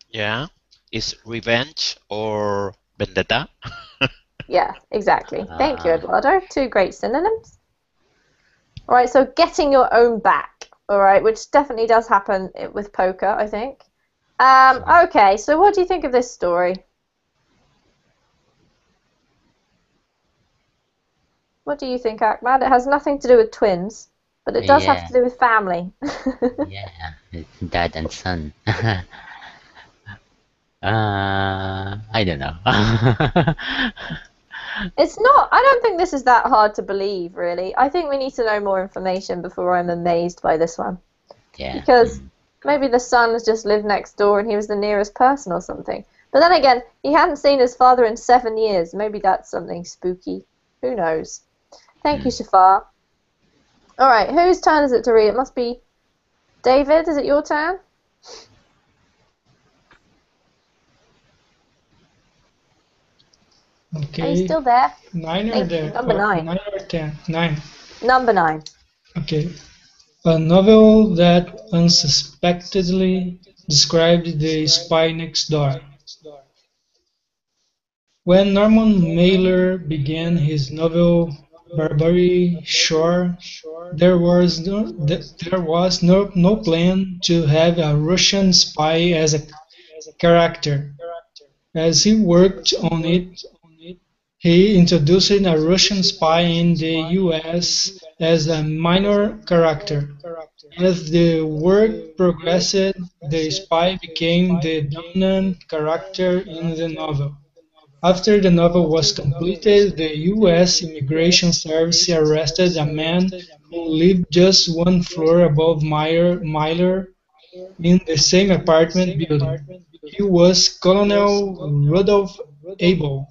S3: Yeah, it's revenge or vendetta.
S1: Yeah, exactly. Thank you, Eduardo. 2 great synonyms. All right, so getting your own back. All right, which definitely does happen with poker, I think. Okay, so what do you think of this story? What do you think, Ahmad? It has nothing to do with twins, but it does have
S6: Yeah,
S1: to do with family.
S6: yeah, it's dad and son. I don't know.
S1: It's not, I don't think this is that hard to believe, really. I think we need to know more information before I'm amazed by this one.
S6: Yeah.
S1: Because maybe the son has just lived next door and he was the nearest person or something. But then again, he hadn't seen his father in 7 years. Maybe that's something spooky. Who knows? Thank you, Shafar. Alright, whose turn is it to read? It must be David. Is it your turn?
S5: Okay.
S1: Are you still there?
S5: 9 or
S1: Thank you. Number 9.
S5: 9 or 10? 9.
S1: Number 9.
S5: Okay. A novel that unsuspectedly described the spy next door. When Norman Mailer began his novel Barbary Shore, there was no plan to have a Russian spy as a character. As he worked on it, he introduced a Russian spy in the US as a minor character. As the work progressed, the spy became the dominant character in the novel. After the novel was completed, the US Immigration Service arrested a man who lived just one floor above Myler in the same apartment building. He was Colonel Rudolph Abel,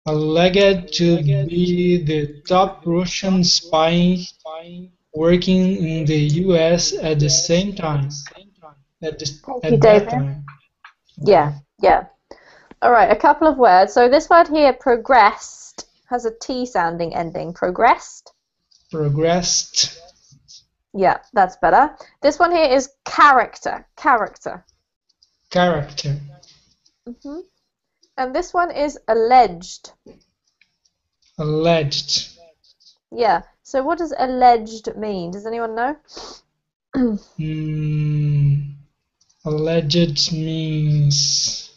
S5: alleged to be the top Russian spy working in the US at the same time.
S1: Thank you,
S5: At that
S1: David.
S5: time.
S1: Yeah, yeah. Alright, a couple of words. So this word here, progressed, has a T sounding ending. Progressed?
S5: Progressed.
S1: Yeah, that's better. This one here is character. Character.
S5: Character.
S1: And this one is alleged.
S5: Alleged.
S1: Yeah. So what does alleged mean? Does anyone know?
S5: Alleged means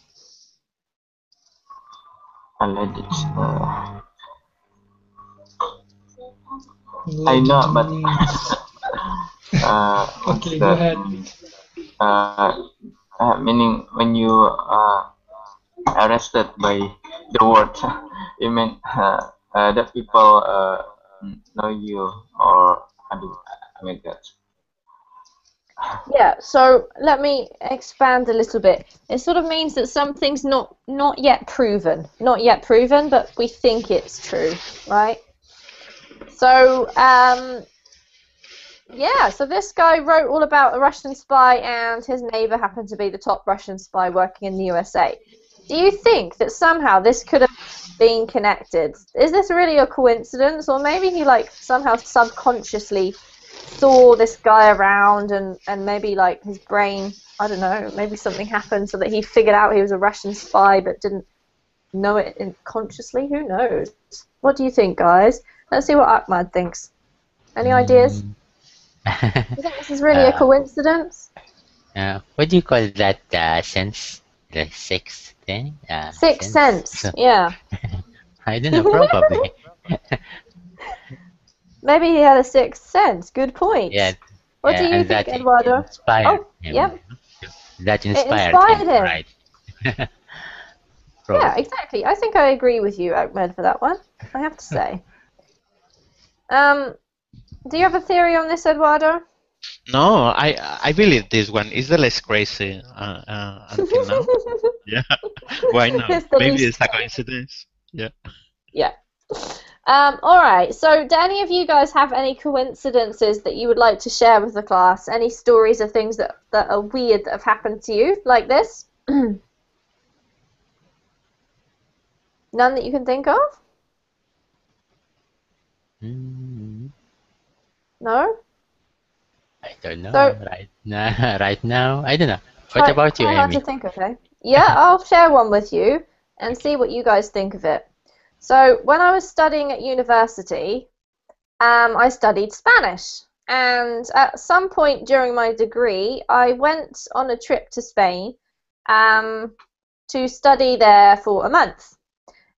S7: Alleged. I
S5: alleged
S7: know, but
S5: means.
S7: what's
S5: Okay, go
S7: that
S5: ahead.
S7: meaning? Meaning when you arrested by the word, it meant that people know you or I mean that.
S1: Yeah, so let me expand a little bit. It sort of means that something's not yet proven. Not yet proven, but we think it's true, right? So, yeah, so this guy wrote all about a Russian spy, and his neighbor happened to be the top Russian spy working in the USA. Do you think that somehow this could have been connected? Is this really a coincidence, or maybe he like somehow subconsciously saw this guy around, and maybe like his brain, I don't know, maybe something happened so that he figured out he was a Russian spy but didn't know it consciously? Who knows? What do you think, guys? Let's see what Ahmad thinks. Any ideas? You think this is really a coincidence?
S6: What do you call that sense? The sixth thing?
S1: Sixth sense, yeah.
S6: I don't know, probably.
S1: Maybe he had a sixth sense. Good point.
S6: Yeah,
S1: What do you
S6: and
S1: think,
S6: that
S1: Eduardo?
S6: inspired
S1: Oh,
S6: him.
S1: yep.
S6: That
S1: It
S6: inspired
S1: inspired
S6: him,
S1: him.
S6: right?
S1: Yeah,
S6: Probably.
S1: exactly. I think I agree with you, Ahmed, for that one, I have to say. Do you have a theory on this, Eduardo?
S3: No, I believe this one is the less crazy until now. Yeah, why not?
S1: It's the
S3: Maybe
S1: least
S3: it's a coincidence. Yeah.
S1: Yeah. All right. So, do any of you guys have any coincidences that you would like to share with the class? Any stories of things that are weird that have happened to you, like this? None that you can think of? No?
S6: I don't know.
S1: So,
S6: Right now, I don't know. What about you,
S1: try hard to
S6: Amy?
S1: think, okay? Yeah, I'll share one with you and see what you guys think of it. So, when I was studying at university, I studied Spanish. And at some point during my degree, I went on a trip to Spain to study there for a month.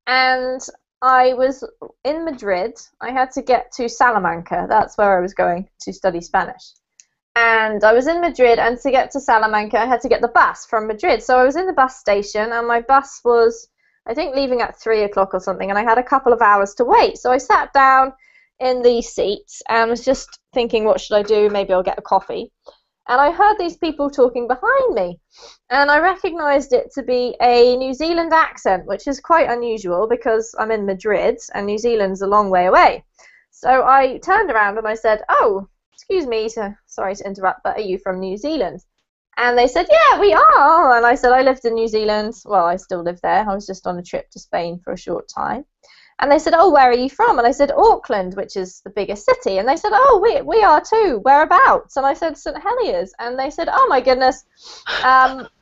S1: And I was in Madrid. I had to get to Salamanca. That's where I was going to study Spanish. And I was in Madrid, and to get to Salamanca, I had to get the bus from Madrid. So I was in the bus station, and my bus was, I think, leaving at 3 o'clock or something, and I had a couple of hours to wait. So I sat down in the seats and was just thinking, what should I do? Maybe I'll get a coffee. And I heard these people talking behind me, and I recognised it to be a New Zealand accent, which is quite unusual because I'm in Madrid, and New Zealand's a long way away. So I turned around and I said, oh, excuse me, sorry to interrupt, but are you from New Zealand? And they said, yeah, we are. And I said, I lived in New Zealand. Well, I still live there. I was just on a trip to Spain for a short time. And they said, oh, where are you from? And I said, Auckland, which is the biggest city. And they said, oh, we are too. Whereabouts? And I said, St Heliers. And they said, oh, my goodness,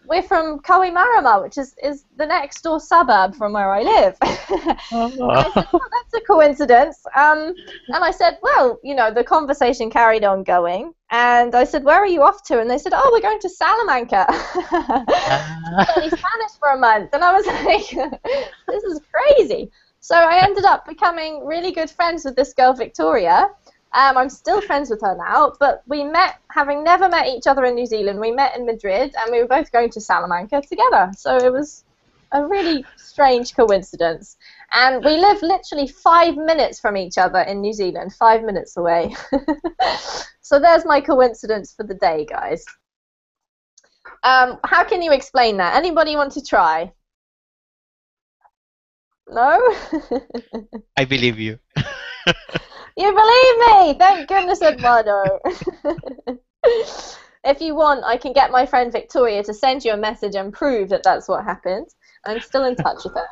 S1: we're from Kohimarama, which is the next door suburb from where I live. And I said, oh, that's a coincidence. And I said, well, you know, the conversation carried on going. And I said, where are you off to? And they said, oh, we're going to Salamanca. Study Spanish for a month. And I was like, this is crazy. So I ended up becoming really good friends with this girl, Victoria. I'm still friends with her now, but we met, having never met each other in New Zealand, we met in Madrid, and we were both going to Salamanca together. So it was a really strange coincidence. And we live literally 5 minutes from each other in New Zealand, 5 minutes away. So there's my coincidence for the day, guys. How can you explain that? Anybody want to try? No?
S3: I believe you.
S1: You believe me! Thank goodness, Eduardo. If you want, I can get my friend Victoria to send you a message and prove that that's what happened. I'm still in touch with her.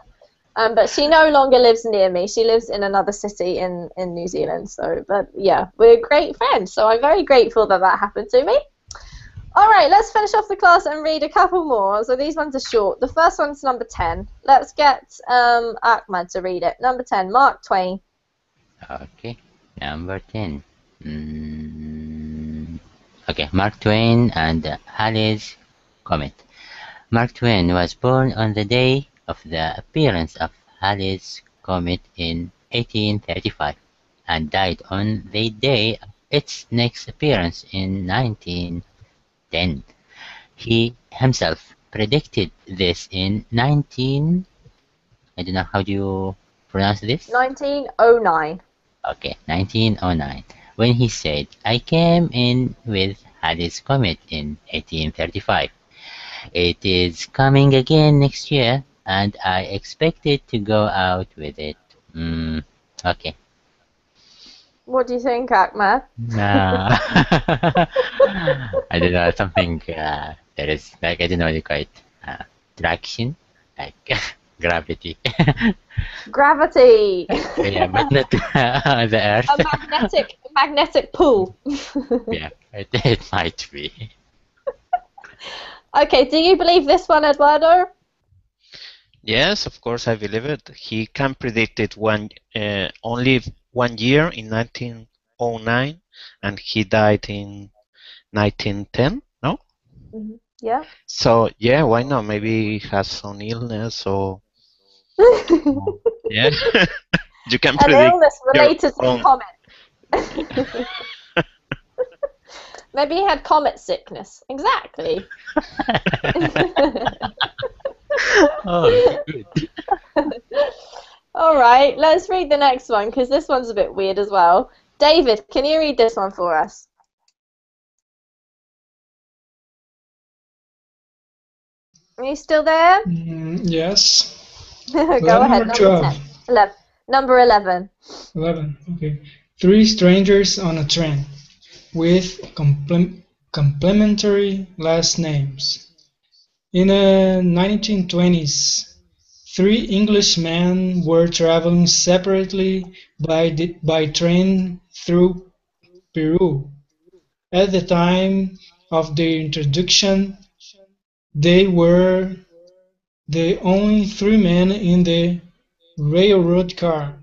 S1: But she no longer lives near me. She lives in another city in New Zealand. So, but yeah, we're great friends. So I'm very grateful that that happened to me. All right, let's finish off the class and read a couple more. So these ones are short. The first one's number 10. Let's get Ahmad to read it. Number 10, Mark Twain.
S6: Okay, number 10. Okay, Mark Twain and Halley's Comet. Mark Twain was born on the day of the appearance of Halley's Comet in 1835 and died on the day of its next appearance in 1910. He himself predicted this in I don't know, how do you pronounce this?
S1: 1909.
S6: Okay, 1909, when he said, I came in with Halley's Comet in 1835. It is coming again next year, and I expect it to go out with it. Okay.
S1: What do you think, Ahmad?
S6: I don't know, something that is like, I don't know what you call it, traction, like gravity.
S1: Gravity.
S6: Yeah, but not the Earth.
S1: A magnetic pull.
S6: Yeah, it might be.
S1: Okay, do you believe this one, Eduardo?
S3: Yes, of course I believe it. He can predict it only 1 year in 1909, and he died in 1910. No?
S1: Mm-hmm. Yeah.
S3: So yeah, why not? Maybe he has some illness or yeah. You can
S1: An
S3: predict
S1: illness related to
S3: own.
S1: the comet. Maybe he had comet sickness. Exactly.
S6: Oh, good.
S1: All right, let's read the next one because this one's a bit weird as well. David, can you read this one for us? Are you still there?
S5: Yes.
S1: Go ahead.
S5: Number 12.
S1: 10. 11. Number 11.
S5: 11. Okay. 3 strangers on a train with complementary last names. In the 1920s, 3 Englishmen were traveling separately by train through Peru. At the time of their introduction, they were the only 3 men in the railroad car.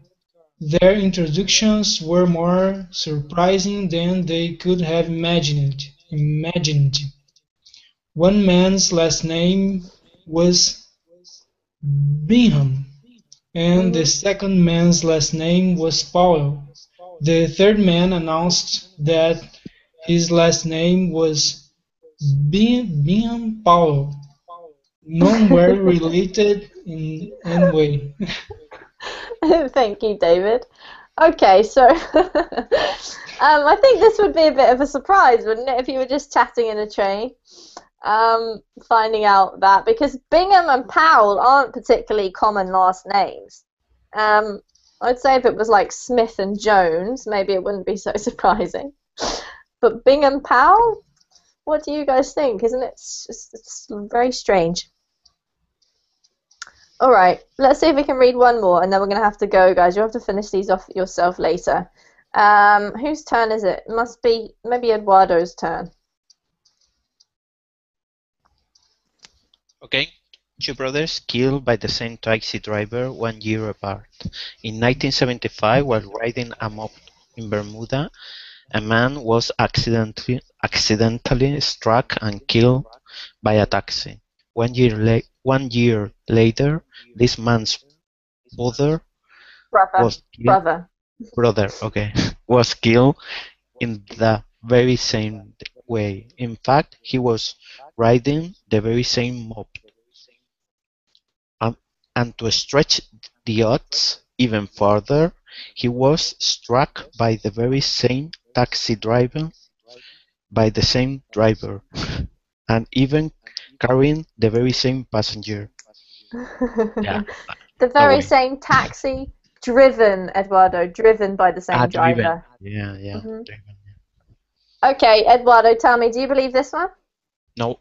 S5: Their introductions were more surprising than they could have imagined. One man's last name was Bingham, and the second man's last name was Powell. The third man announced that his last name was Bean Powell. None were related in any way.
S1: Thank you, David. Okay, so I think this would be a bit of a surprise, wouldn't it, if you were just chatting in a train, finding out that, because Bingham and Powell aren't particularly common last names. I'd say if it was like Smith and Jones, maybe it wouldn't be so surprising. But Bingham Powell, what do you guys think? Isn't it? It's very strange. All right, let's see if we can read one more, and then we're going to have to go, guys. You'll have to finish these off yourself later. Whose turn is it? It must be maybe Eduardo's turn.
S3: Okay. Two brothers killed by the same taxi driver 1 year apart. In 1975, while riding a moped in Bermuda, a man was accidentally struck and killed by a taxi. 1 year later, this man's brother was killed in the very same way. In fact, he was riding the very same moped. And to stretch the odds even further, he was struck by the very same taxi driver, and even carrying the very same passenger. Yeah.
S1: The very same taxi, driven, Eduardo, driven by the same driver.
S3: Yeah.
S1: Driven. Okay, Eduardo, tell me, do you believe this one?
S3: No.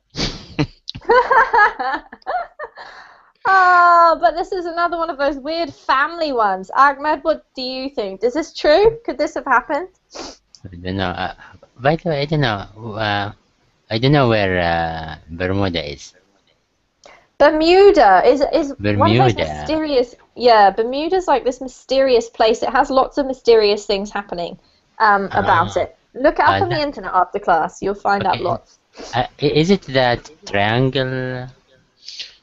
S1: Oh, but this is another one of those weird family ones. Ahmed, what do you think? Is this true? Could this have happened?
S6: I don't know. By the way, I don't know. I don't know where Bermuda is.
S1: Bermuda is
S6: Bermuda.
S1: one of those mysterious. Yeah, Bermuda's like this mysterious place. It has lots of mysterious things happening about it. Look it up on the internet after class. You'll find out lots.
S6: Is it that triangle?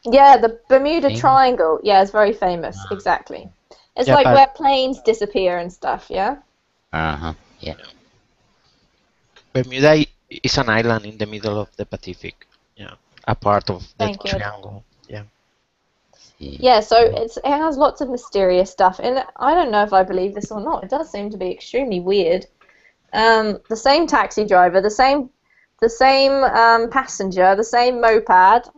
S1: Yeah, the Bermuda Triangle. Yeah, it's very famous. Exactly. It's like where planes disappear and stuff. Yeah.
S6: Yeah.
S3: Bermuda is an island in the middle of the Pacific. Yeah, a part of the triangle. Yeah.
S1: Yeah, so it has lots of mysterious stuff, and I don't know if I believe this or not. It does seem to be extremely weird. The same taxi driver, the same passenger, the same moped,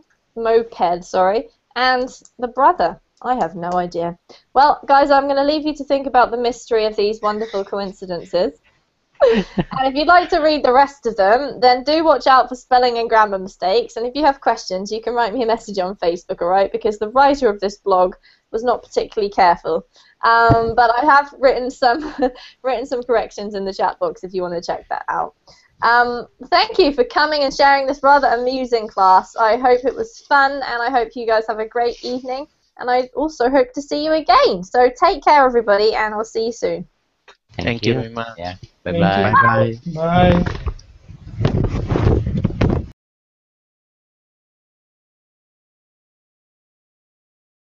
S1: and the brother. I have no idea. Well, guys, I'm going to leave you to think about the mystery of these wonderful coincidences. And if you'd like to read the rest of them, then do watch out for spelling and grammar mistakes. And if you have questions, you can write me a message on Facebook, all right? Because the writer of this blog was not particularly careful. But I have written some corrections in the chat box if you want to check that out. Thank you for coming and sharing this rather amusing class. I hope it was fun, and I hope you guys have a great evening. And I also hope to see you again. So take care, everybody, and I'll see you soon.
S3: Thank you very much.
S6: Yeah. Bye-bye.
S3: Bye-bye.
S5: Bye.